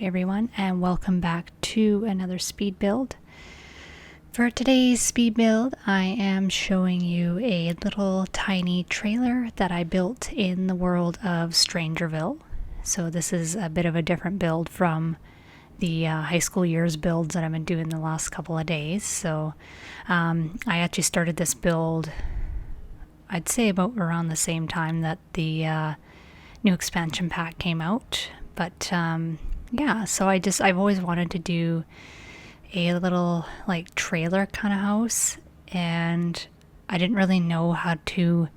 everyone, and welcome back to another speed build. For today's speed build, I am showing you a little tiny trailer that I built in the world of Strangerville. So this is a bit of a different build from the high school years builds that I've been doing the last couple of days. So I actually started this build, I'd say about around the same time that the new expansion pack came out. But yeah, so I've always wanted to do a little like trailer kind of house, and I didn't really know how to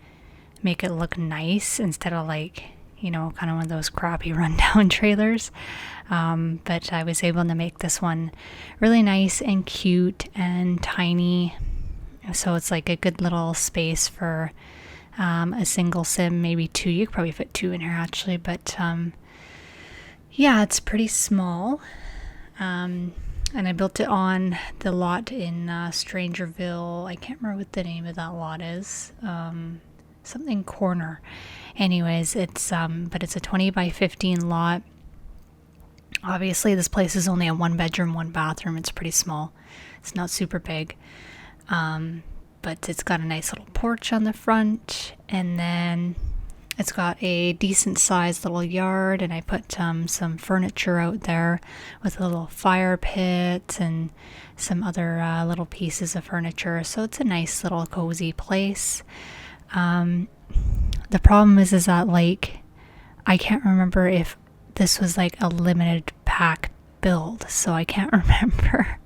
make it look nice instead of like, you know, kind of one of those crappy rundown trailers. But I was able to make this one really nice and cute and tiny. So it's like a good little space for a single sim, maybe two. You could probably fit two in here actually, but yeah, it's pretty small. And I built it on the lot in Strangerville. I can't remember what the name of that lot is. Something corner. Anyways, it's but it's a 20 by 15 lot. Obviously, this place is only a 1-bedroom, 1-bathroom. It's pretty small. It's not super big. But it's got a nice little porch on the front, and then it's got a decent sized little yard, and I put some furniture out there with a little fire pit and some other little pieces of furniture. So it's a nice little cozy place. The problem is that like I can't remember if this was like a limited pack build, so I can't remember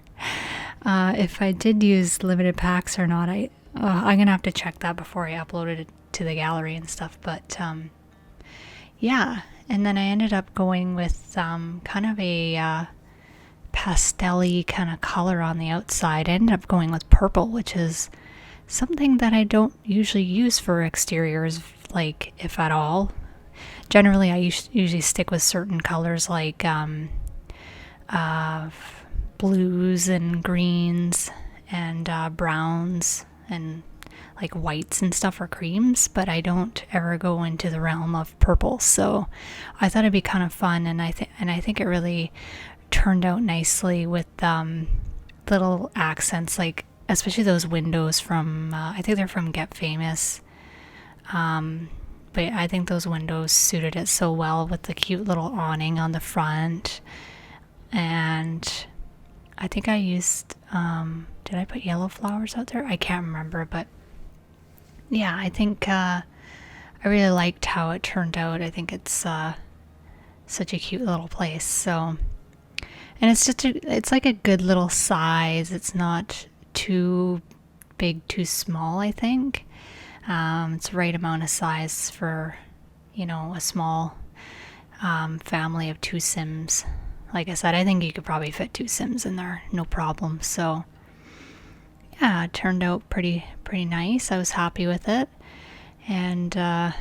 if I did use limited packs or not. I'm gonna have to check that before I uploaded it to the gallery and stuff. But yeah, and then I ended up going with kind of a pastel-y kind of color on the outside. I ended up going with purple, which is something that I don't usually use for exteriors, like if at all. Generally, I usually stick with certain colors like blues and greens and browns and like whites and stuff, or creams, but I don't ever go into the realm of purple. So I thought it'd be kind of fun, and I think it really turned out nicely with little accents, like especially those windows from I think they're from Get Famous. But I think those windows suited it so well with the cute little awning on the front. And I think I used did I put yellow flowers out there? I can't remember, but yeah, I think I really liked how it turned out. I think it's such a cute little place. So, and it's like a good little size. It's not too big, too small, I think. It's the right amount of size for, you know, a small family of 2 Sims. Like I said, I think you could probably fit 2 Sims in there, no problem. So yeah, it turned out pretty nice. I was happy with it. And I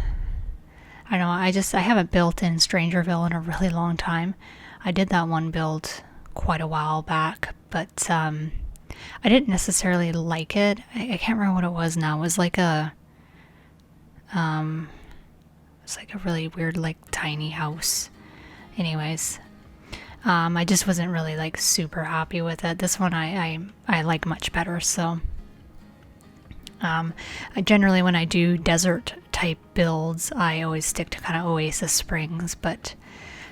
don't know, I haven't built in Strangerville in a really long time. I did that one build quite a while back, but I didn't necessarily like it. I can't remember what it was now. It was like a really weird, like tiny house. Anyways, I just wasn't really like super happy with it. This one I like much better. So I generally, when I do desert type builds, I always stick to kind of Oasis Springs, but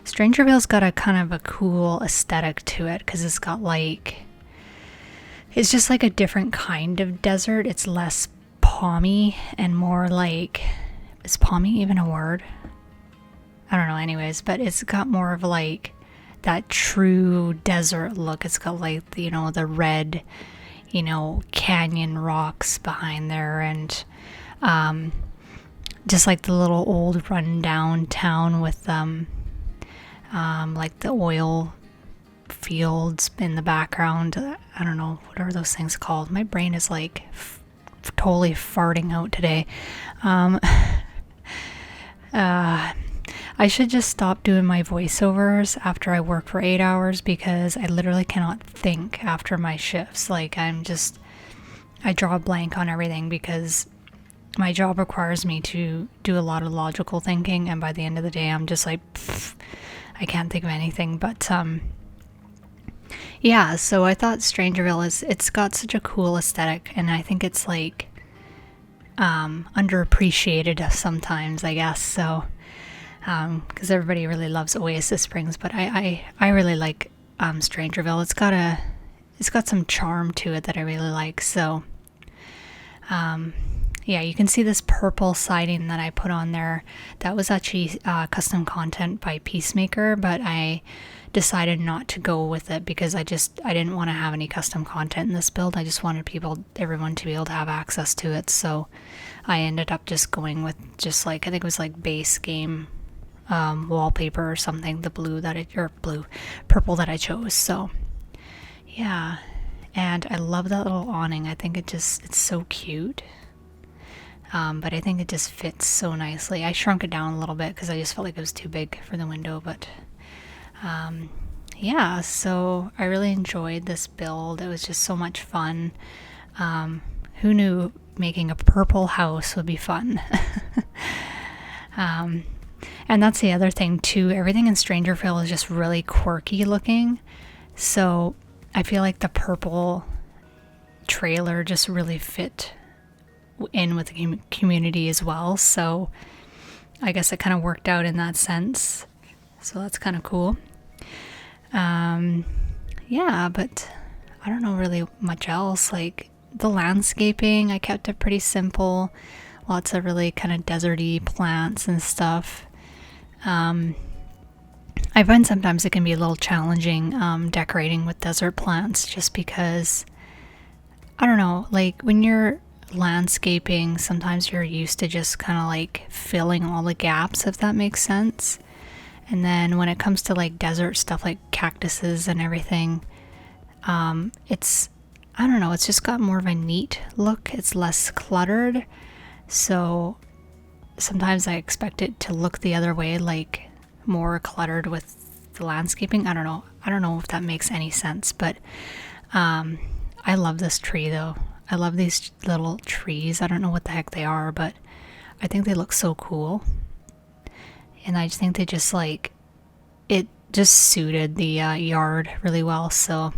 Strangerville's got a kind of a cool aesthetic to it, because it's got like, it's just like a different kind of desert. It's less palmy and more like, is palmy even a word? I don't know. Anyways, but it's got more of like that true desert look. It's got like, you know, the red, you know, canyon rocks behind there, and just like the little old rundown town with like the oil fields in the background. I don't know, what are those things called? My brain is like totally farting out today. I should just stop doing my voiceovers after I work for 8 hours, because I literally cannot think after my shifts. Like I draw a blank on everything, because my job requires me to do a lot of logical thinking, and by the end of the day I'm just like I can't think of anything, but yeah, so I thought Strangerville it's got such a cool aesthetic, and I think it's like underappreciated sometimes, I guess. So because everybody really loves Oasis Springs, but I really like Strangerville. It's got some charm to it that I really like. So yeah, you can see this purple siding that I put on there. That was actually custom content by Peacemaker, but I decided not to go with it because I didn't want to have any custom content in this build. I just wanted everyone to be able to have access to it. So I ended up just going with just like, I think it was like base game wallpaper or something, the purple that I chose. So yeah, and I love that little awning. I think it's so cute. But I think it just fits so nicely. I shrunk it down a little bit because I just felt like it was too big for the window, but yeah, so I really enjoyed this build. It was just so much fun. Who knew making a purple house would be fun? And that's the other thing too. Everything in Strangerville is just really quirky looking. So I feel like the purple trailer just really fit in with the community as well. So I guess it kind of worked out in that sense. So that's kind of cool. Yeah, but I don't know really much else. Like the landscaping, I kept it pretty simple. Lots of really kind of deserty plants and stuff. I find sometimes it can be a little challenging decorating with desert plants just because, I don't know, like when you're landscaping, sometimes you're used to just kind of like filling all the gaps, if that makes sense. And then when it comes to like desert stuff like cactuses and everything, it's, I don't know, it's just got more of a neat look. It's less cluttered. So sometimes I expect it to look the other way, like more cluttered with the landscaping. I don't know if that makes any sense, but I love this tree though. I love these little trees. I don't know what the heck they are, but I think they look so cool. And I just think they just like, it just suited the yard really well. So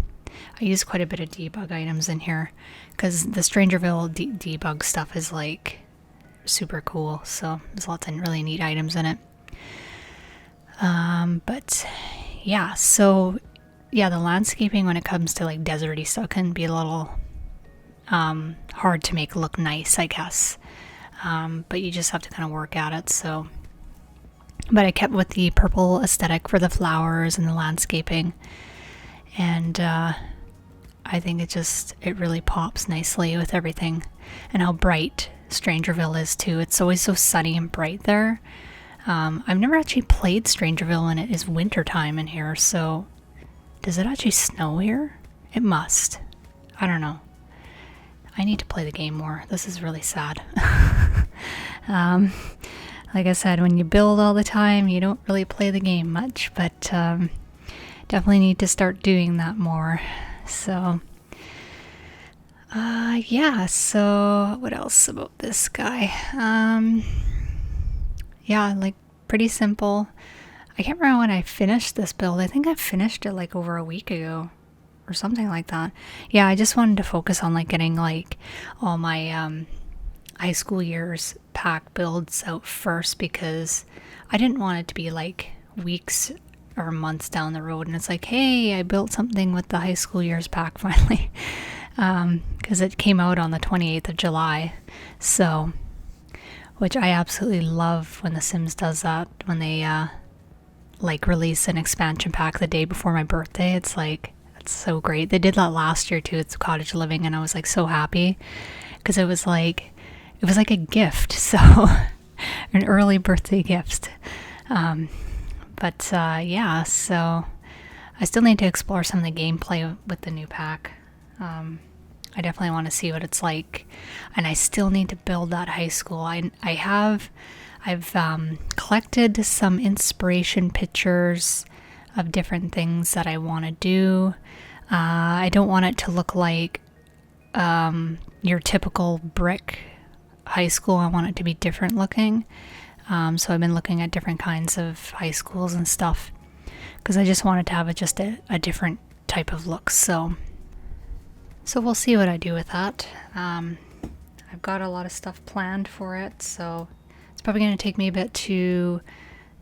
I use quite a bit of debug items in here because the Strangerville debug stuff is like super cool. So there's lots of really neat items in it. But yeah, so yeah, the landscaping when it comes to like deserty stuff can be a little hard to make look nice, I guess. But you just have to kind of work at it. So, but I kept with the purple aesthetic for the flowers and the landscaping, and I think it really pops nicely with everything, and how bright Strangerville is too. It's always so sunny and bright there. I've never actually played Strangerville when it is winter time in here, so does it actually snow here? It must. I don't know. I need to play the game more. This is really sad. Like I said, when you build all the time, you don't really play the game much, but definitely need to start doing that more. So, yeah, so what else about this guy? Yeah, like pretty simple. I can't remember when I finished this build. I think I finished it like over a week ago or something like that. Yeah, I just wanted to focus on like getting like all my high school years pack builds out first because I didn't want it to be like weeks or months down the road and it's like, hey, I built something with the high school years pack finally, because it came out on the 28th of July. So, which I absolutely love when The Sims does that, when they like release an expansion pack the day before my birthday. It's like, it's so great. They did that last year too. It's cottage living, and I was like so happy because it was like a gift. So an early birthday gift. But yeah, so I still need to explore some of the gameplay with the new pack. I definitely want to see what it's like, and I still need to build that high school. I've collected some inspiration pictures of different things that I want to do. I don't want it to look like your typical brick high school. I want it to be different looking. So I've been looking at different kinds of high schools and stuff. because I just wanted to have just a different type of look. So we'll see what I do with that. I've got a lot of stuff planned for it, so it's probably going to take me a bit to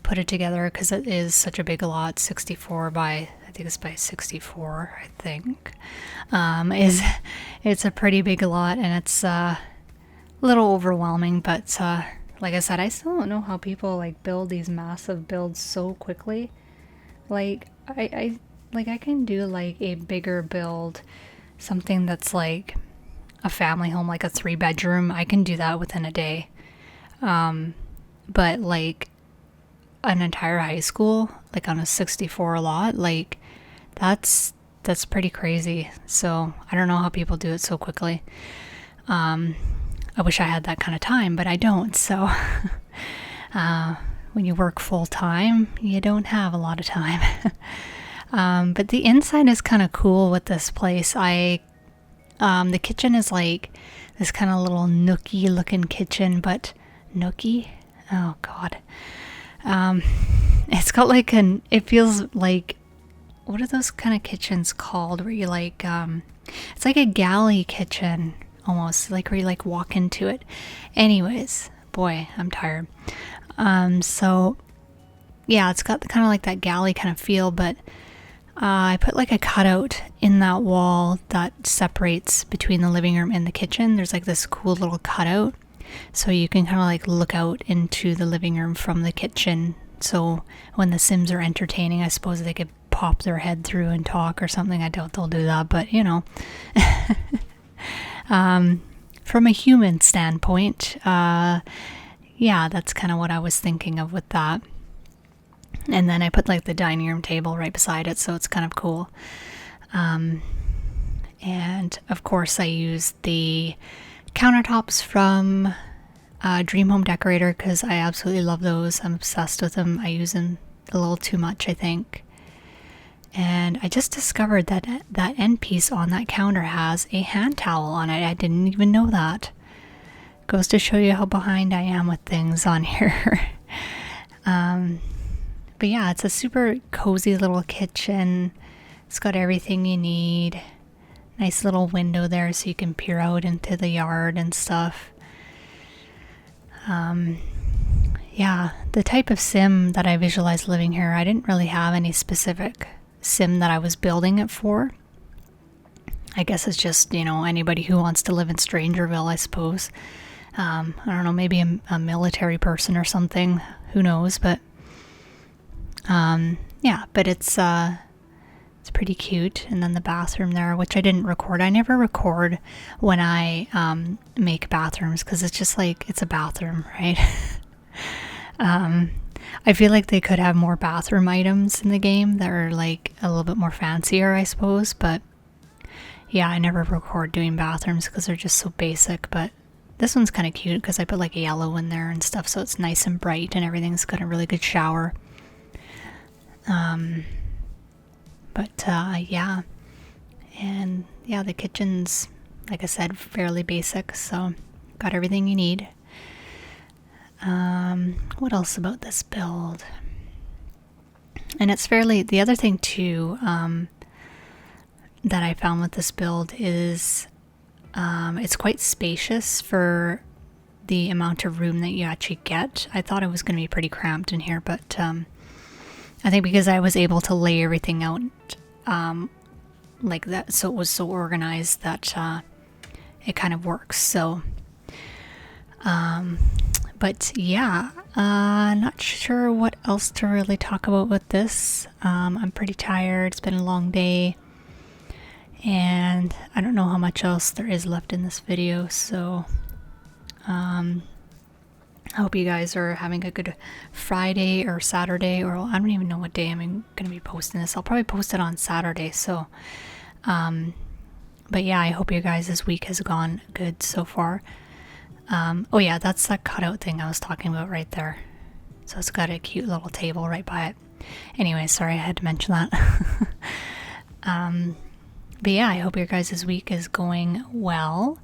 put it together because it is such a big lot. 64 by, I think it's by 64, I think. It's a pretty big lot, and it's a little overwhelming, but like I said, I still don't know how people like build these massive builds so quickly. Like I can do like a bigger build, something that's like a family home, like a 3-bedroom. I can do that within a day. But like an entire high school, like on a 64 lot, like that's pretty crazy. So I don't know how people do it so quickly. I wish I had that kind of time, but I don't. So when you work full time, you don't have a lot of time. But the inside is kind of cool with this place. The kitchen is like this kind of little nookie looking kitchen, but nookie? Oh God. It's got like it feels like, what are those kind of kitchens called where you like, it's like a galley kitchen almost, like where you like walk into it. Anyways, boy, I'm tired. So yeah, it's got kind of like that galley kind of feel, but I put like a cutout in that wall that separates between the living room and the kitchen. There's like this cool little cutout, so you can kind of like look out into the living room from the kitchen. So when the Sims are entertaining, I suppose they could pop their head through and talk or something. I doubt they'll do that, but you know. From a human standpoint, yeah, that's kind of what I was thinking of with that. And then I put like the dining room table right beside it, so it's kind of cool. And of course I used the countertops from Dream Home Decorator because I absolutely love those. I'm obsessed with them. I use them a little too much, I think. And I just discovered that that end piece on that counter has a hand towel on it. I didn't even know that. Goes to show you how behind I am with things on here. But yeah, it's a super cozy little kitchen. It's got everything you need. Nice little window there so you can peer out into the yard and stuff. Yeah, the type of sim that I visualized living here, I didn't really have any specific sim that I was building it for. I guess it's just, you know, anybody who wants to live in Strangerville, I suppose. I don't know, maybe a military person or something. Who knows? But yeah, but it's pretty cute. And then the bathroom there, which I didn't record. I never record when I make bathrooms because it's just like, it's a bathroom, right? I feel like they could have more bathroom items in the game that are like a little bit more fancier, I suppose. But yeah, I never record doing bathrooms because they're just so basic. But this one's kind of cute because I put like a yellow in there and stuff, so it's nice and bright and everything's got a really good shower. Yeah, and yeah, the kitchen's, like I said, fairly basic, so got everything you need. What else about this build? And it's fairly, the other thing too, that I found with this build is it's quite spacious for the amount of room that you actually get. I thought it was going to be pretty cramped in here, but I think because I was able to lay everything out like that, so it was so organized that it kind of works. So but yeah, not sure what else to really talk about with this. I'm pretty tired. It's been a long day, and I don't know how much else there is left in this video, so I hope you guys are having a good Friday or Saturday, or I don't even know what day I'm going to be posting this. I'll probably post it on Saturday, so but yeah, I hope you guys' this week has gone good so far. Oh yeah, that's that cutout thing I was talking about right there. So it's got a cute little table right by it. Anyway, sorry, I had to mention that. But yeah, I hope your guys' week is going well.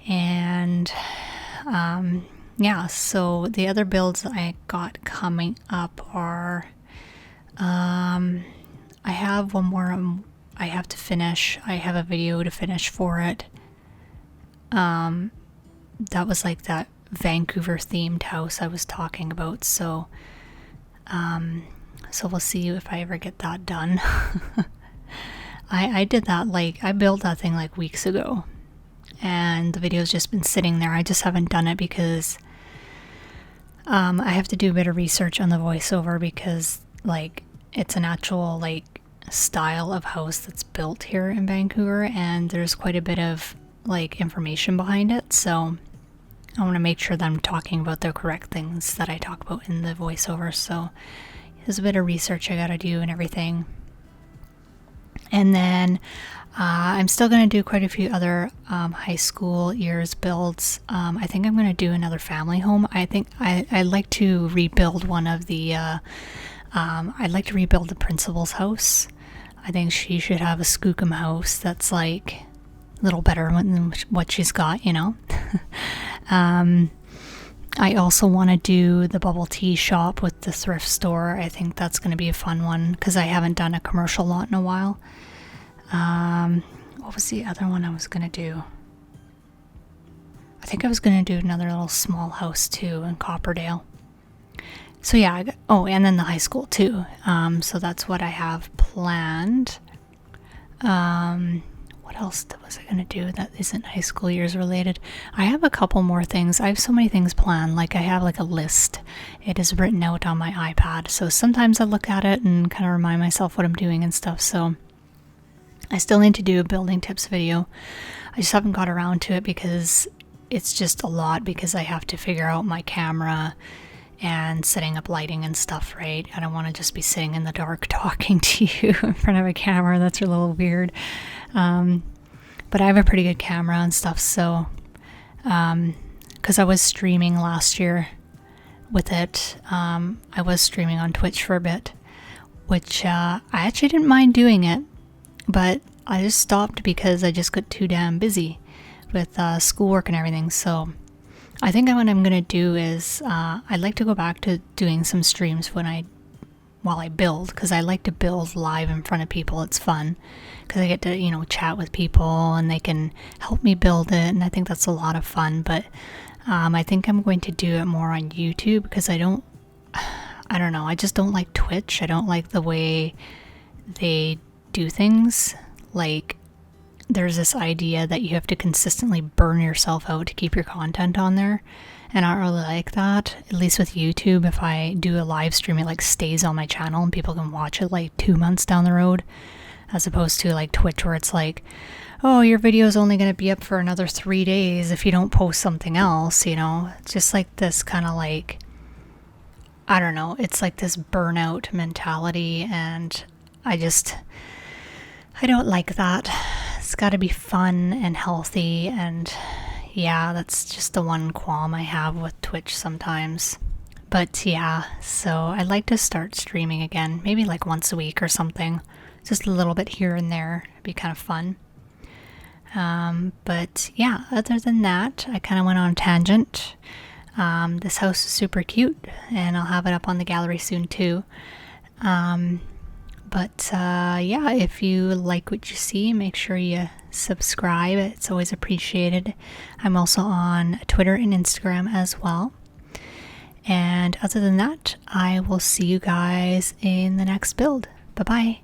And yeah, so the other builds I got coming up are I have one more I have to finish. I have a video to finish for it. That was like that Vancouver themed house I was talking about, so we'll see if I ever get that done. I did that, like, I built that thing like weeks ago, and the video's just been sitting there. I just haven't done it because I have to do a bit of research on the voiceover, because like it's an actual like style of house that's built here in Vancouver, and there's quite a bit of like information behind it, so I want to make sure that I'm talking about the correct things that I talk about in the voiceover. So there's a bit of research I gotta do and everything. And then I'm still going to do quite a few other high school years builds. I think I'm going to do another family home. I think I'd like to rebuild one of the I'd like to rebuild the principal's house. I think she should have a skookum house that's like a little better than what she's got, you know. I also want to do the bubble tea shop with the thrift store. I think that's going to be a fun one, because I haven't done a commercial lot in a while. What was the other one I was going to do? I think I was going to do another little small house too in Copperdale. So yeah, and then the high school too. So that's what I have planned. What else was I going to do that isn't high school years related? I have a couple more things. I have so many things planned. Like, I have like a list. It is written out on my iPad. So sometimes I look at it and kind of remind myself what I'm doing and stuff. So I still need to do a building tips video. I just haven't got around to it because it's just a lot, because I have to figure out my camera and setting up lighting and stuff, right? I don't want to just be sitting in the dark talking to you in front of a camera. That's a little weird. But I have a pretty good camera and stuff, so because I was streaming last year with it. I was streaming on Twitch for a bit, which I actually didn't mind doing it, but I just stopped because I just got too damn busy with schoolwork and everything. So I think what I'm gonna do is I'd like to go back to doing some streams while I build, because I like to build live in front of people. It's fun because I get to, you know, chat with people and they can help me build it, and I think that's a lot of fun. But I think I'm going to do it more on YouTube, because I don't know, I just don't like Twitch. I don't like the way they do things. Like, there's this idea that you have to consistently burn yourself out to keep your content on there, and I don't really like that. At least with YouTube, if I do a live stream, it like stays on my channel and people can watch it like 2 months down the road, as opposed to like Twitch, where it's like, oh, your video is only going to be up for another 3 days if you don't post something else, you know. It's just like this kind of like, I don't know, it's like this burnout mentality, and I don't like that. It's got to be fun and healthy, and yeah, that's just the one qualm I have with Twitch sometimes. But yeah, so I'd like to start streaming again, maybe like once a week or something, just a little bit here and there. It'd be kind of fun. But yeah, other than that, I kind of went on a tangent. This house is super cute, and I'll have it up on the gallery soon too. But yeah, if you like what you see, make sure you subscribe. It's always appreciated. I'm also on Twitter and Instagram as well. And other than that, I will see you guys in the next build. Bye-bye.